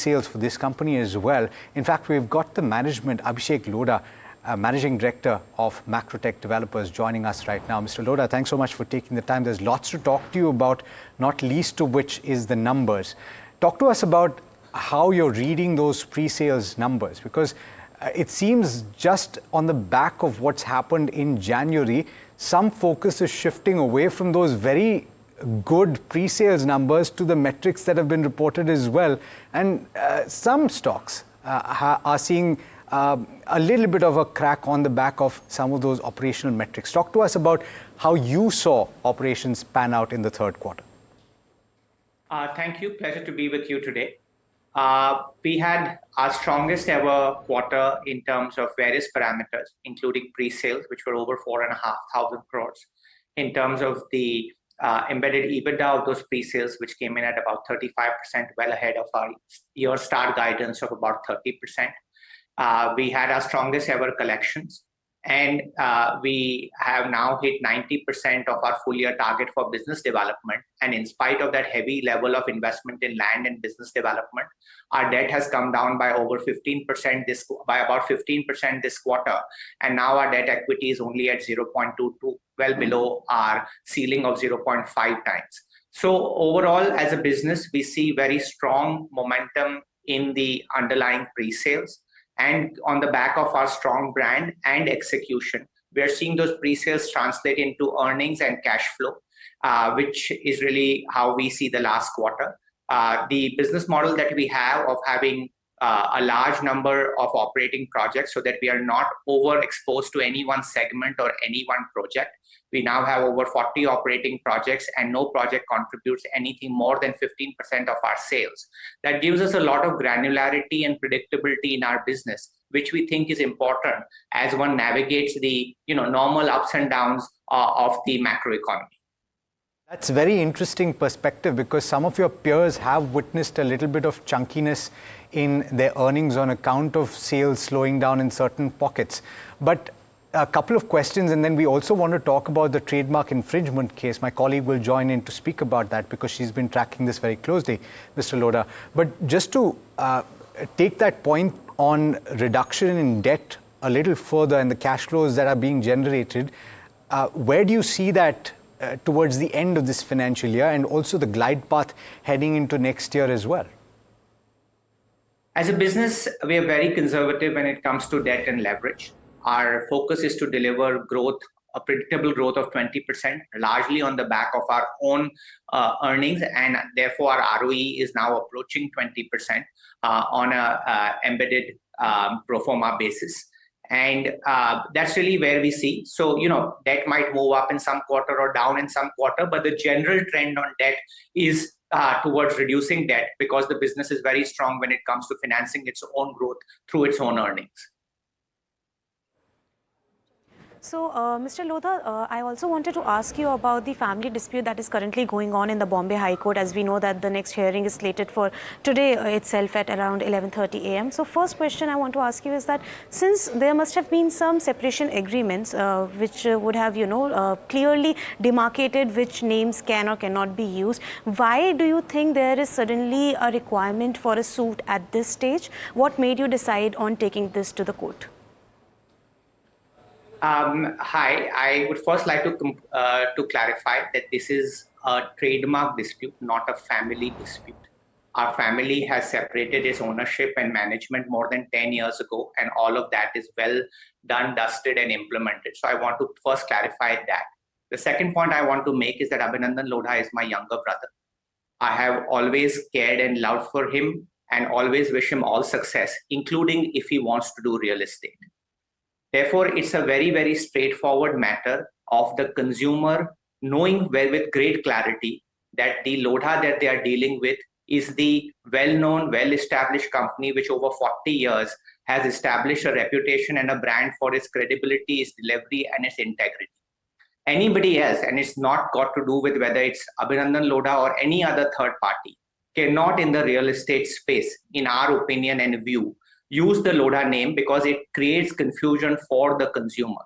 sales for this company as well. In fact, we've got the management, Abhishek Lodha, Managing Director of Macrotech Developers, joining us right now. Mr. Lodha, thanks so much for taking the time. There's lots to talk to you about, not least of which is the numbers. Talk to us about how you're reading those pre-sales numbers, because it seems just on the back of what's happened in January, some focus is shifting away from those very good pre-sales numbers to the metrics that have been reported as well. And some stocks are seeing a little bit of a crack on the back of some of those operational metrics. Talk to us about how you saw operations pan out in the third quarter. Thank you. Pleasure to be with you today. We had our strongest ever quarter in terms of various parameters, including pre-sales, which were over 4,500 crores. In terms of the embedded EBITDA of those pre-sales, which came in at about 35%, well ahead of our year start guidance of about 30%. We had our strongest ever collections, and we have now hit 90% of our full year target for business development. And in spite of that heavy level of investment in land and business development, our debt has come down by over 15% by about 15% this quarter. And now our debt equity is only at 0.22, well below our ceiling of 0.5 times. So overall, as a business, we see very strong momentum in the underlying pre-sales. And on the back of our strong brand and execution, we are seeing those pre-sales translate into earnings and cash flow, which is really how we see the last quarter. The business model that we have of having a large number of operating projects so that we are not overexposed to any one segment or any one project. We now have over 40 operating projects, and no project contributes anything more than 15% of our sales. That gives us a lot of granularity and predictability in our business, which we think is important as one navigates the normal ups and downs of the macroeconomy. That's a very interesting perspective, because some of your peers have witnessed a little bit of chunkiness in their earnings on account of sales slowing down in certain pockets. But a couple of questions, and then we also want to talk about the trademark infringement case. My colleague will join in to speak about that because she's been tracking this very closely, Mr. Lodha. But just to take that point on reduction in debt a little further and the cash flows that are being generated, where do you see that towards the end of this financial year, and also the glide path heading into next year as well? As a business, we are very conservative when it comes to debt and leverage. Our focus is to deliver growth, a predictable growth of 20%, largely on the back of our own earnings, and therefore our ROE is now approaching 20% on a embedded pro forma basis. And that's really where we see. So, debt might move up in some quarter or down in some quarter, but the general trend on debt is towards reducing debt, because the business is very strong when it comes to financing its own growth through its own earnings. So, Mr. Lodha, I also wanted to ask you about the family dispute that is currently going on in the Bombay High Court, as we know that the next hearing is slated for today itself at around 11:30 a.m. So, first question I want to ask you is that since there must have been some separation agreements which would have, clearly demarcated which names can or cannot be used, why do you think there is suddenly a requirement for a suit at this stage? What made you decide on taking this to the court? Hi, I would first like to clarify that this is a trademark dispute, not a family dispute. Our family has separated its ownership and management more than 10 years ago, and all of that is well done, dusted, and implemented. So I want to first clarify that. The second point I want to make is that Abhinandan Lodha is my younger brother. I have always cared and loved for him and always wish him all success, including if he wants to do real estate. Therefore, it's a very, very straightforward matter of the consumer knowing with great clarity that the Lodha that they are dealing with is the well-known, well-established company which over 40 years has established a reputation and a brand for its credibility, its delivery, and its integrity. Anybody else, and it's not got to do with whether it's Abhinandan Lodha or any other third party, cannot in the real estate space, in our opinion and view, use the Lodha name, because it creates confusion for the consumer.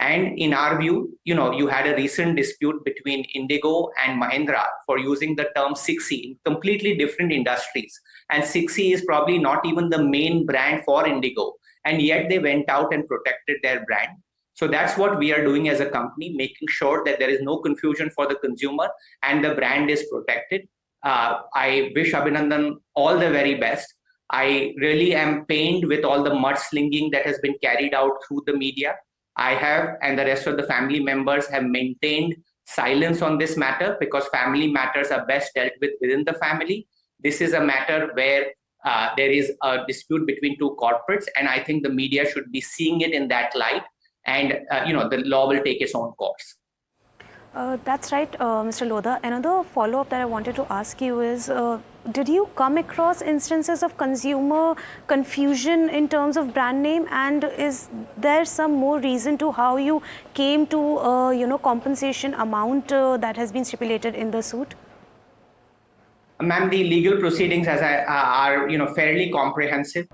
And in our view, you had a recent dispute between Indigo and Mahindra for using the term 6E in completely different industries. And 6E is probably not even the main brand for Indigo. And yet they went out and protected their brand. So that's what we are doing as a company, making sure that there is no confusion for the consumer and the brand is protected. I wish Abhinandan all the very best. I really am pained with all the mudslinging that has been carried out through the media. I have, and the rest of the family members have maintained silence on this matter because family matters are best dealt with within the family. This is a matter where there is a dispute between two corporates, and I think the media should be seeing it in that light, and the law will take its own course. That's right, Mr. Lodha. Another follow-up that I wanted to ask you is, did you come across instances of consumer confusion in terms of brand name, and is there some more reason to how you came to, compensation amount that has been stipulated in the suit? Ma'am, the legal proceedings are fairly comprehensive.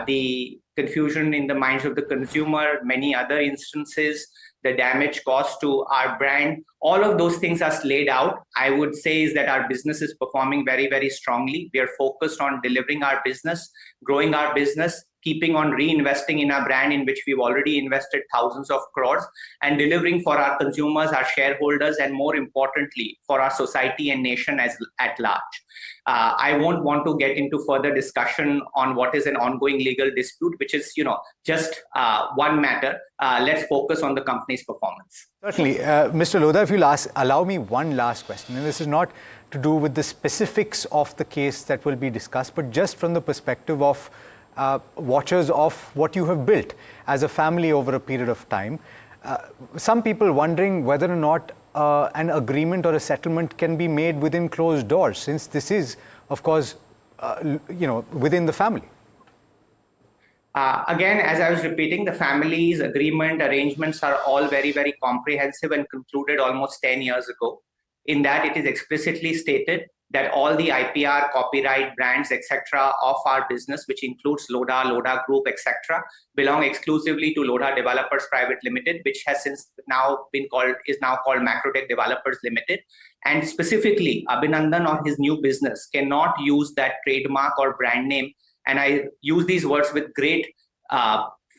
The confusion in the minds of the consumer, many other instances, the damage caused to our brand, all of those things are laid out. I would say is that our business is performing very, very strongly. We are focused on delivering our business, growing our business, keeping on reinvesting in our brand, in which we've already invested thousands of crores, and delivering for our consumers, our shareholders, and more importantly, for our society and nation at large. I won't want to get into further discussion on what is an ongoing legal dispute, which is, just one matter. Let's focus on the company's performance. Certainly. Mr. Lodha, if you'll allow me one last question, and this is not to do with the specifics of the case that will be discussed, but just from the perspective of watchers of what you have built as a family over a period of time. Some people wondering whether or not an agreement or a settlement can be made within closed doors, since this is, of course, within the family. Again, as I was repeating, the family's agreement arrangements are all very, very comprehensive and concluded almost 10 years ago. In that, it is explicitly stated that all the IPR, copyright, brands, etc. of our business, which includes Lodha, Lodha Group, etc., belong exclusively to Lodha Developers Private Limited, which has is now called Macrotech Developers Limited. And specifically, Abhinandan or his new business cannot use that trademark or brand name. And I use these words with great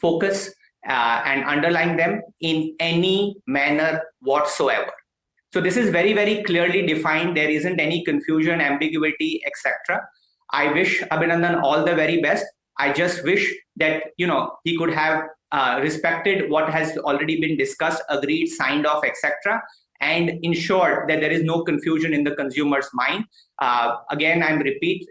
focus and underline them, in any manner whatsoever. So this is very, very clearly defined. There isn't any confusion, ambiguity, etc. I wish Abhinandan all the very best. I just wish that he could have respected what has already been discussed, agreed, signed off, etc., and ensured that there is no confusion in the consumer's mind. Again, I repeat,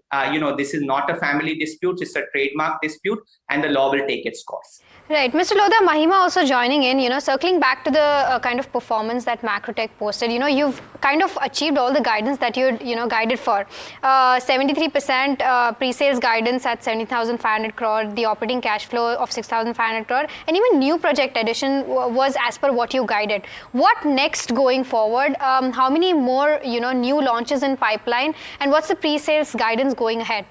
this is not a family dispute, it's a trademark dispute, and the law will take its course. Right. Mr. Lodha, Mahima also joining in, circling back to the kind of performance that Macrotech posted, you've kind of achieved all the guidance that you'd, guided for. 73% pre-sales guidance at 70,500 crore, the operating cash flow of 6,500 crore, and even new project addition was as per what you guided. What next going forward? How many more, new launches in pipeline, and what's the pre-sales guidance going ahead?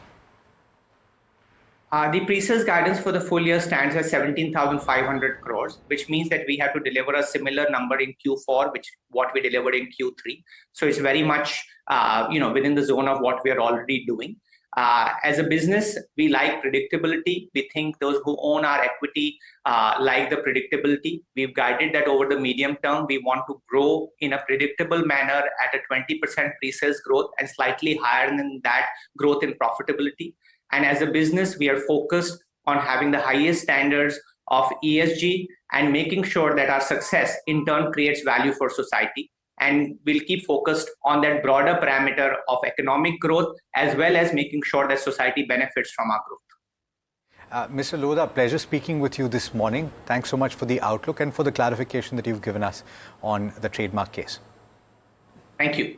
The pre-sales guidance for the full year stands at 17,500 crores, which means that we have to deliver a similar number in Q4, which what we delivered in Q3. So it's very much, within the zone of what we are already doing. As a business, we like predictability. We think those who own our equity like the predictability. We've guided that over the medium term. We want to grow in a predictable manner at a 20% pre-sales growth and slightly higher than that growth in profitability. And as a business, we are focused on having the highest standards of ESG and making sure that our success in turn creates value for society. And we'll keep focused on that broader parameter of economic growth, as well as making sure that society benefits from our growth. Mr. Lodha, pleasure speaking with you this morning. Thanks so much for the outlook and for the clarification that you've given us on the trademark case. Thank you.